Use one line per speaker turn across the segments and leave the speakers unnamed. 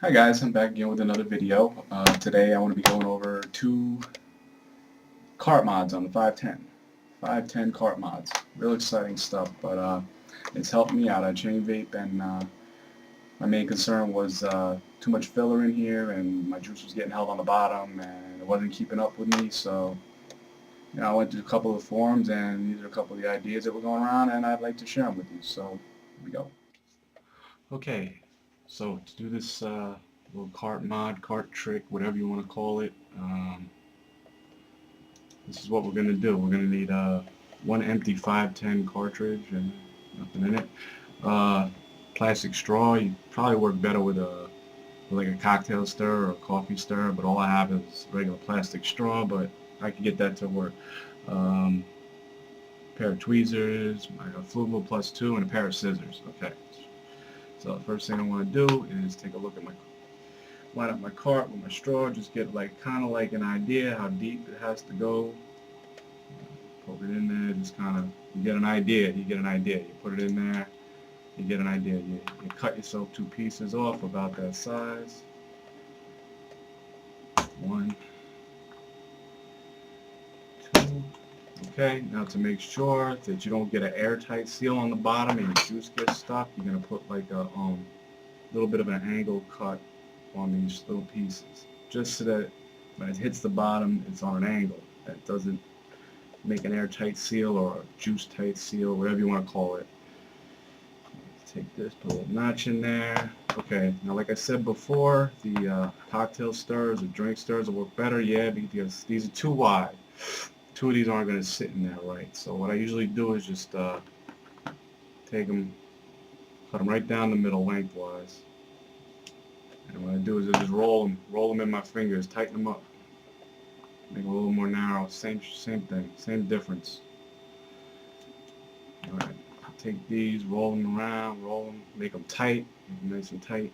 Hi guys, I'm back again with another video. Today I want to be going over two cart mods on the 510. 510 cart mods. Real exciting stuff, but it's helped me out. I chain vape and my main concern was too much filler in here and my juice was getting held on the bottom and it wasn't keeping up with me, so I went to a couple of forums and these are a couple of the ideas that were going around and I'd like to share them with you, so here we go. Okay, so to do this little cart mod, cart trick, whatever you want to call it, this is what we're going to do. We're going to need one empty 510 cartridge and nothing in it. Plastic straw. You probably work better with like a cocktail stir or a coffee stir, but all I have is regular plastic straw, but I can get that to work. Um, Pair of tweezers, a Flugel plus 2, and a pair of scissors. Okay. So the first thing I want to do is take a look at line up my cart with my straw, just get kind of like an idea how deep it has to go. Poke it in there, just kind of, you get an idea, you put it in there, you get an idea, you cut yourself two pieces off about that size. One, two. Okay, now to make sure that you don't get an airtight seal on the bottom and your juice gets stuck, you're going to put like a little bit of an angle cut on these little pieces, just so that when it hits the bottom, it's on an angle. That doesn't make an airtight seal or a juice tight seal, whatever you want to call it. Take this, put a little notch in there. Okay, now like I said before, the cocktail stirs or drink stirs will work better, yeah, because these are too wide. Two of these aren't going to sit in there right. So what I usually do is just take them, cut them right down the middle lengthwise. And what I do is I just roll them in my fingers, tighten them up, make them a little more narrow. Same thing, same difference. All right, take these, roll them around, make them tight, make them nice and tight.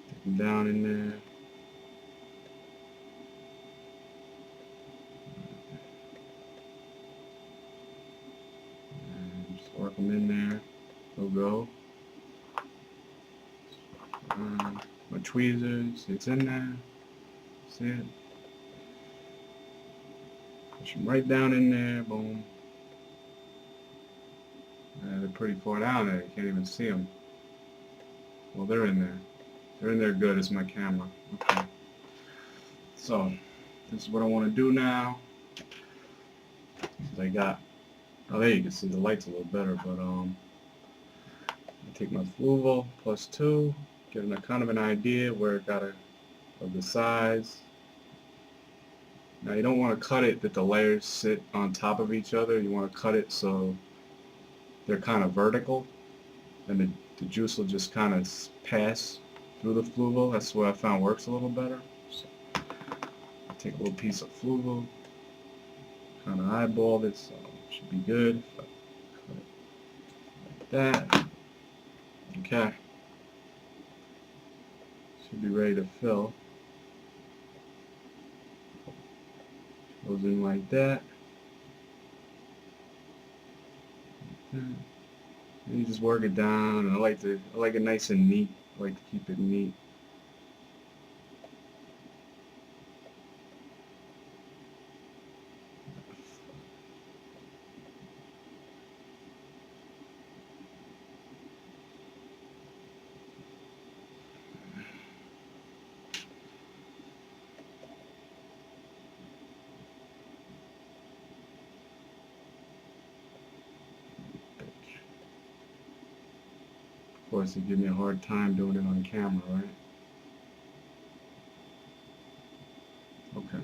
Take them down in there. And just work them in there. They'll go. My tweezers, it's in there. See it? Push them right down in there. Boom. They're pretty far down there. You can't even see them. Well, they're in there. They're in there good. It's my camera. Okay. So, this is what I want to do now. I got, oh, there you can see the light's a little better, but I take my Flugel plus 2, getting a kind of an idea where it got of the size. Now you don't want to cut it that the layers sit on top of each other. You want to cut it so they're kind of vertical, and the juice will just kind of pass through the Flugel. That's what I found works a little better. So I take a little piece of Flugel, kind of eyeball it, so it should be good. Cut it like that. Okay. Should be ready to fill. Goes in like that. And you just work it down, and I like it nice and neat. I like to keep it neat. Of course, they give me a hard time doing it on camera, right? Okay.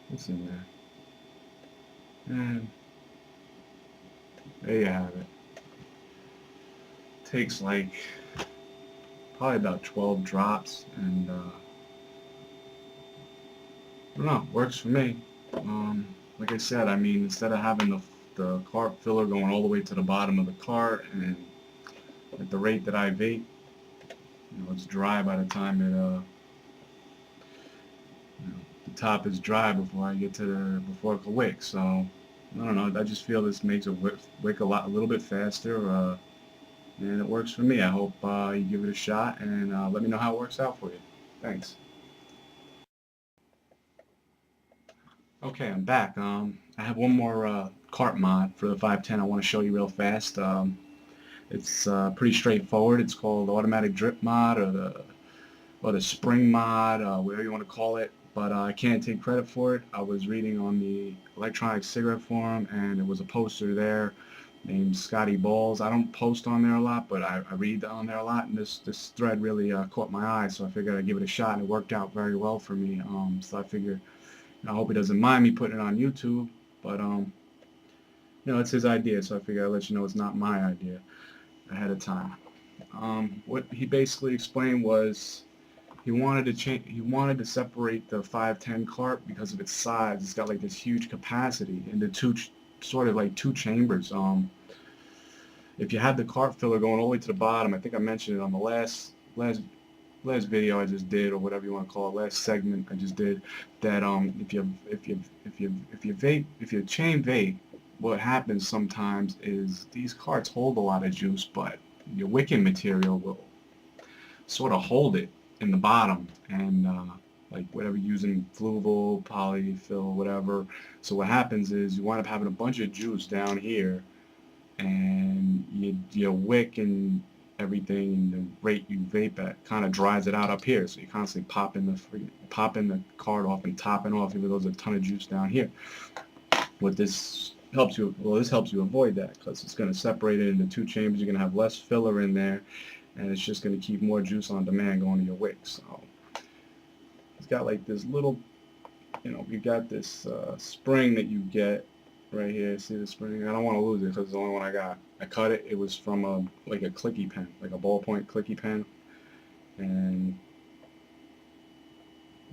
What's in there? And there you have it. Takes like probably about 12 drops, and I don't know, works for me. Like I said, I mean, instead of having the cart filler going all the way to the bottom of the cart, and at the rate that I vape, it's dry by the time the top is dry before I get to before it can wick. So I don't know. I just feel this makes it wick a little bit faster. and it works for me. I hope you give it a shot and let me know how it works out for you. Thanks. Okay, I'm back. I have one more cart mod for the 510 I want to show you real fast. It's pretty straightforward. It's called automatic drip mod or the spring mod, whatever you want to call it. But I can't take credit for it. I was reading on the electronic cigarette forum, and there was a poster there named Scotty Balls. I don't post on there a lot, but I read on there a lot, and this thread really caught my eye, so I figured I'd give it a shot, and it worked out very well for me. So I figure, I hope he doesn't mind me putting it on YouTube, but it's his idea, so I figure I'd let you know it's not my idea ahead of time. What he basically explained was he wanted to change. He wanted to separate the 510 cart because of its size. It's got like this huge capacity into sort of like two chambers. If you had the cart filler going all the way to the bottom, I think I mentioned it on the last video I just did, or whatever you want to call it, last segment I just did, that if you chain vape, what happens sometimes is these carts hold a lot of juice, but your wicking material will sort of hold it in the bottom, and like whatever you're using, fluval, polyfill, whatever. So what happens is you wind up having a bunch of juice down here, and your wick and everything, and the rate you vape at kind of dries it out up here. So you're constantly popping the card off and topping off, even though there's a ton of juice down here. What this helps you, well, this helps you avoid that, because it's going to separate it into two chambers. You're going to have less filler in there, and it's just going to keep more juice on demand going to your wick. So it's got like this little, you got this spring that you get right here. See the spring? I don't want to lose it because it's the only one I got. I cut it. It was from like a clicky pen, like a ballpoint clicky pen, and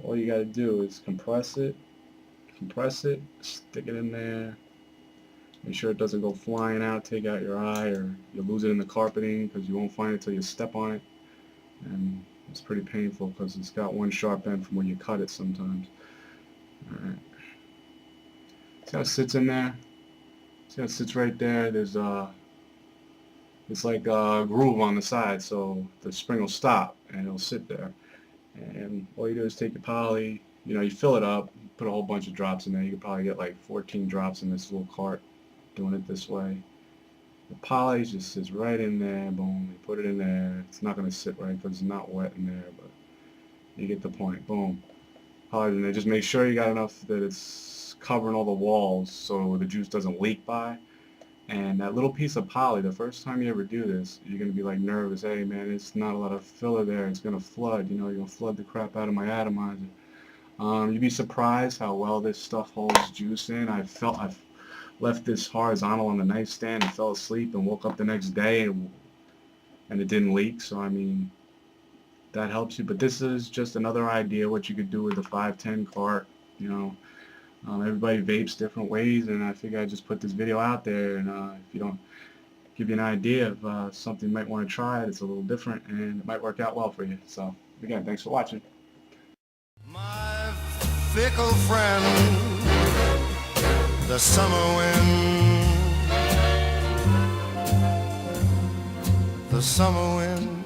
all you got to do is compress it, stick it in there. Make sure it doesn't go flying out, take out your eye, or you'll lose it in the carpeting because you won't find it till you step on it. And it's pretty painful because it's got one sharp end from where you cut it sometimes. Alright. See how it sits in there? See how it sits right there? There's it's like a groove on the side, so the spring will stop and it'll sit there. And all you do is take your poly, you fill it up, put a whole bunch of drops in there. You could probably get like 14 drops in this little cart doing it this way. The poly just sits right in there. Boom, you put it in there. It's not going to sit right because it's not wet in there, but you get the point. Boom, poly in there. Just make sure you got enough that it's covering all the walls so the juice doesn't leak by. And that little piece of poly, the first time you ever do this, you're going to be like nervous. Hey man, it's not a lot of filler there. It's going to flood. You're going to flood the crap out of my atomizer. You'd be surprised how well this stuff holds juice in. I've left this horizontal on the nightstand and fell asleep and woke up the next day and it didn't leak. So I mean, that helps you. But this is just another idea what you could do with a 510 cart. Everybody vapes different ways, and I figure I'd just put this video out there, and if you don't, give you an idea of something you might want to try. It's a little different and it might work out well for you. So again, thanks for watching.
My fickle friend, the summer wind, the summer wind.